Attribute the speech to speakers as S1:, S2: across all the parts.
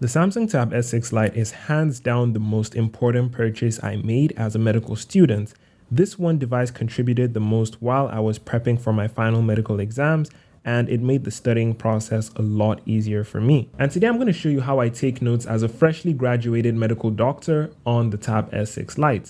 S1: The Samsung Tab S6 Lite is hands down the most important purchase I made as a medical student. This one device contributed the most while I was prepping for my final medical exams, and it made the studying process a lot easier for me. And today I'm going to show you how I take notes as a freshly graduated medical doctor on the Tab S6 Lite.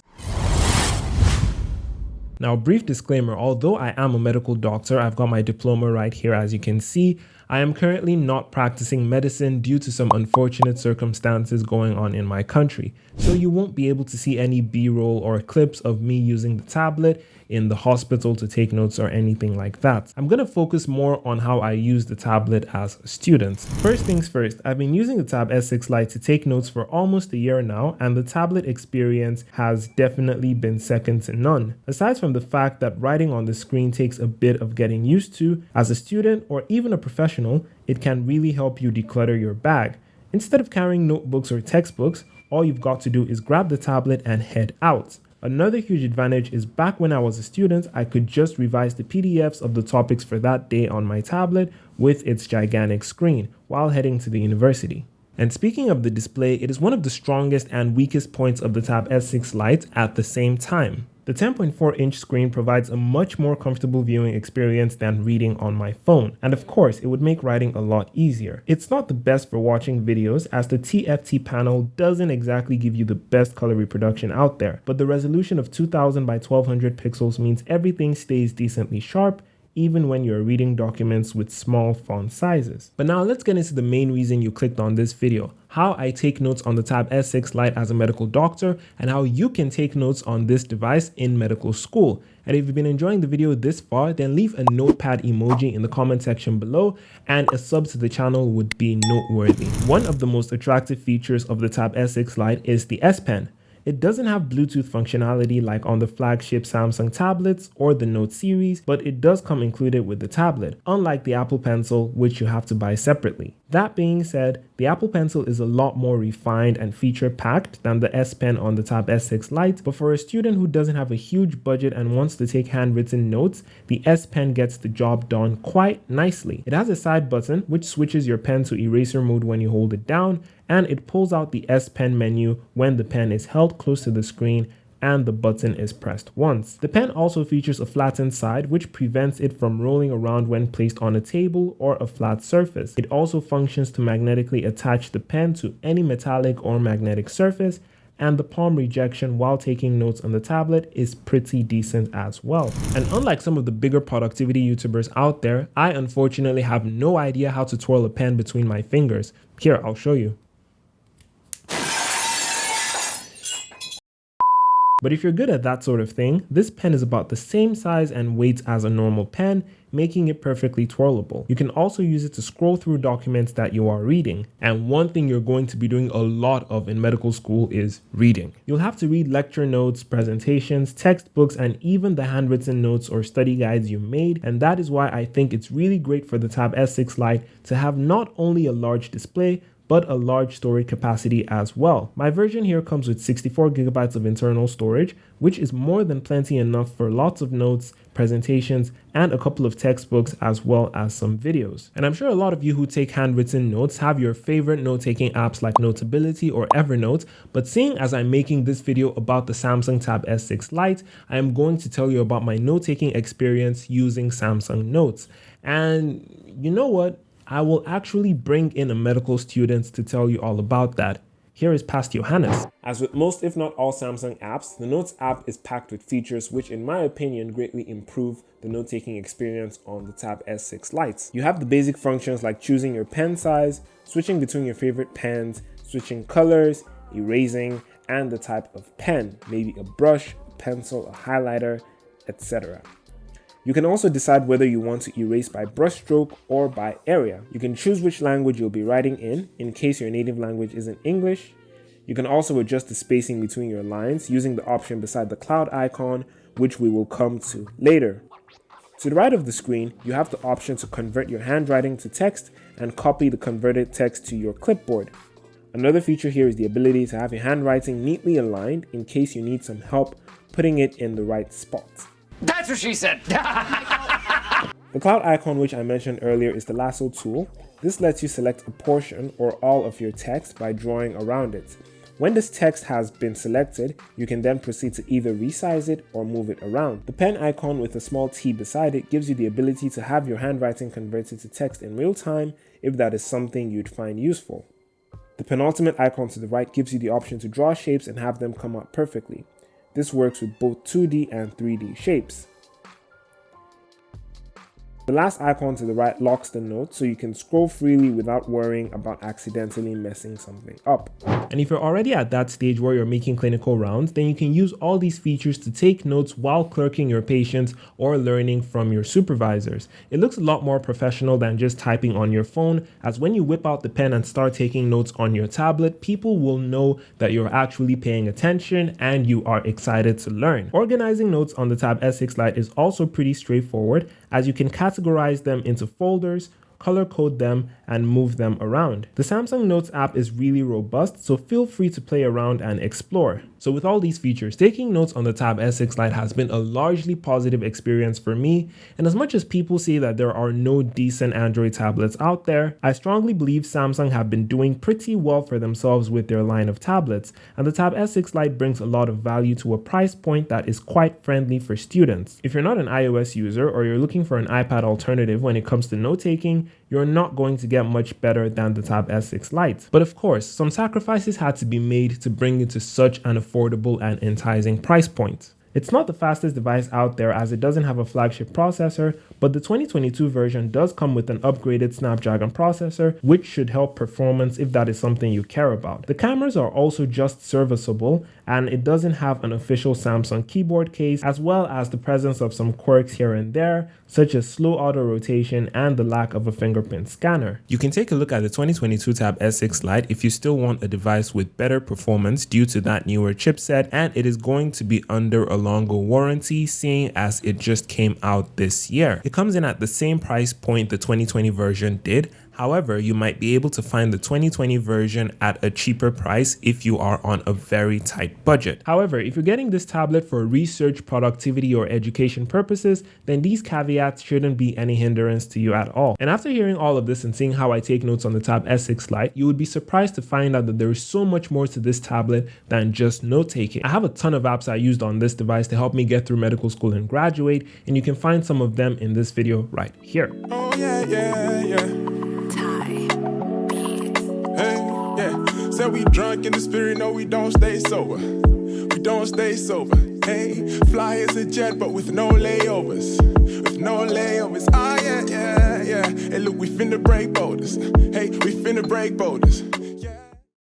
S1: Now, brief disclaimer, although I am a medical doctor, I've got my diploma right here as you can see, I am currently not practicing medicine due to some unfortunate circumstances going on in my country. So you won't be able to see any B-roll or clips of me using the tablet in the hospital to take notes or anything like that. I'm going to focus more on how I use the tablet as a student. First things first, I've been using the Tab S6 Lite to take notes for almost a year now, and the tablet experience has definitely been second to none. Aside from the fact that writing on the screen takes a bit of getting used to, as a student or even a professional, it can really help you declutter your bag. Instead of carrying notebooks or textbooks, all you've got to do is grab the tablet and head out. Another huge advantage is back when I was a student, I could just revise the PDFs of the topics for that day on my tablet with its gigantic screen while heading to the university. And speaking of the display, it is one of the strongest and weakest points of the Tab S6 Lite at the same time. The 10.4-inch screen provides a much more comfortable viewing experience than reading on my phone, and of course it would make writing a lot easier. It's not the best for watching videos as the TFT panel doesn't exactly give you the best color reproduction out there, but the resolution of 2000 by 1200 pixels means everything stays decently sharp even when you're reading documents with small font sizes. But now let's get into the main reason you clicked on this video, how I take notes on the Tab S6 Lite as a medical doctor, and how you can take notes on this device in medical school. And if you've been enjoying the video this far, then leave a notepad emoji in the comment section below, and a sub to the channel would be noteworthy. One of the most attractive features of the Tab S6 Lite is the S Pen. It doesn't have Bluetooth functionality like on the flagship Samsung tablets or the Note series, but it does come included with the tablet, unlike the Apple Pencil, which you have to buy separately. That being said, the Apple Pencil is a lot more refined and feature-packed than the S Pen on the Tab S6 Lite, but for a student who doesn't have a huge budget and wants to take handwritten notes, the S Pen gets the job done quite nicely. It has a side button which switches your pen to eraser mode when you hold it down, and it pulls out the S Pen menu when the pen is held close to the screen and the button is pressed once. The pen also features a flattened side which prevents it from rolling around when placed on a table or a flat surface. It also functions to magnetically attach the pen to any metallic or magnetic surface, and the palm rejection while taking notes on the tablet is pretty decent as well. And unlike some of the bigger productivity YouTubers out there, I unfortunately have no idea how to twirl a pen between my fingers. Here, I'll show you. But if you're good at that sort of thing, this pen is about the same size and weight as a normal pen, making it perfectly twirlable. You can also use it to scroll through documents that you are reading. And one thing you're going to be doing a lot of in medical school is reading. You'll have to read lecture notes, presentations, textbooks, and even the handwritten notes or study guides you made. And that is why I think it's really great for the Tab S6 Lite to have not only a large display, but a large storage capacity as well. My version here comes with 64 gigabytes of internal storage, which is more than plenty enough for lots of notes, presentations, and a couple of textbooks as well as some videos. And I'm sure a lot of you who take handwritten notes have your favorite note-taking apps like Notability or Evernote, but seeing as I'm making this video about the Samsung Tab S6 Lite, I am going to tell you about my note-taking experience using Samsung Notes. And you know what? I will actually bring in a medical student to tell you all about that. Here is Past Johannes. As with most if not all Samsung apps, the Notes app is packed with features which in my opinion greatly improve the note-taking experience on the Tab S6 Lite. You have the basic functions like choosing your pen size, switching between your favorite pens, switching colors, erasing, and the type of pen, maybe a brush, a pencil, a highlighter, etc. You can also decide whether you want to erase by brushstroke or by area. You can choose which language you'll be writing in case your native language isn't English. You can also adjust the spacing between your lines using the option beside the cloud icon, which we will come to later. To the right of the screen, you have the option to convert your handwriting to text and copy the converted text to your clipboard. Another feature here is the ability to have your handwriting neatly aligned in case you need some help putting it in the right spot.
S2: That's what she said.
S1: The cloud icon, which I mentioned earlier, is the lasso tool. This lets you select a portion or all of your text by drawing around it. When this text has been selected, you can then proceed to either resize it or move it around. The pen icon with a small t beside it gives you the ability to have your handwriting converted to text in real time if that is something you'd find useful. The penultimate icon to the right gives you the option to draw shapes and have them come out perfectly. This works with both 2D and 3D shapes. The last icon to the right locks the notes so you can scroll freely without worrying about accidentally messing something up. And if you're already at that stage where you're making clinical rounds, then you can use all these features to take notes while clerking your patients or learning from your supervisors. It looks a lot more professional than just typing on your phone, as when you whip out the pen and start taking notes on your tablet, people will know that you're actually paying attention and you are excited to learn. Organizing notes on the Tab S6 Lite is also pretty straightforward, as you can categorize them into folders, color code them, and move them around. The Samsung Notes app is really robust, so feel free to play around and explore. So with all these features, taking notes on the Tab S6 Lite has been a largely positive experience for me, and as much as people say that there are no decent Android tablets out there, I strongly believe Samsung have been doing pretty well for themselves with their line of tablets, and the Tab S6 Lite brings a lot of value to a price point that is quite friendly for students. If you're not an iOS user or you're looking for an iPad alternative when it comes to note-taking, you're not going to get much better than the Tab S6 Lite. But of course, some sacrifices had to be made to bring it to such an affordable and enticing price point. It's not the fastest device out there as it doesn't have a flagship processor, but the 2022 version does come with an upgraded Snapdragon processor, which should help performance if that is something you care about. The cameras are also just serviceable, and it doesn't have an official Samsung keyboard case, as well as the presence of some quirks here and there, such as slow auto rotation and the lack of a fingerprint scanner. You can take a look at the 2022 Tab S6 Lite if you still want a device with better performance due to that newer chipset, and it is going to be under a longer warranty, seeing as it just came out this year. It comes in at the same price point the 2020 version did. However, you might be able to find the 2020 version at a cheaper price if you are on a very tight budget. However, if you're getting this tablet for research, productivity, or education purposes, then these caveats shouldn't be any hindrance to you at all. And after hearing all of this and seeing how I take notes on the Tab S6 Lite, you would be surprised to find out that there is so much more to this tablet than just note-taking. I have a ton of apps I used on this device to help me get through medical school and graduate, and you can find some of them in this video right here.
S2: Oh yeah. Say we drunk in the spirit, no, we don't stay sober. We don't stay sober. Hey, fly as a jet, but with no layovers. With no layovers. Ah, yeah. Hey, look, we finna break boulders. Hey, we finna break boulders.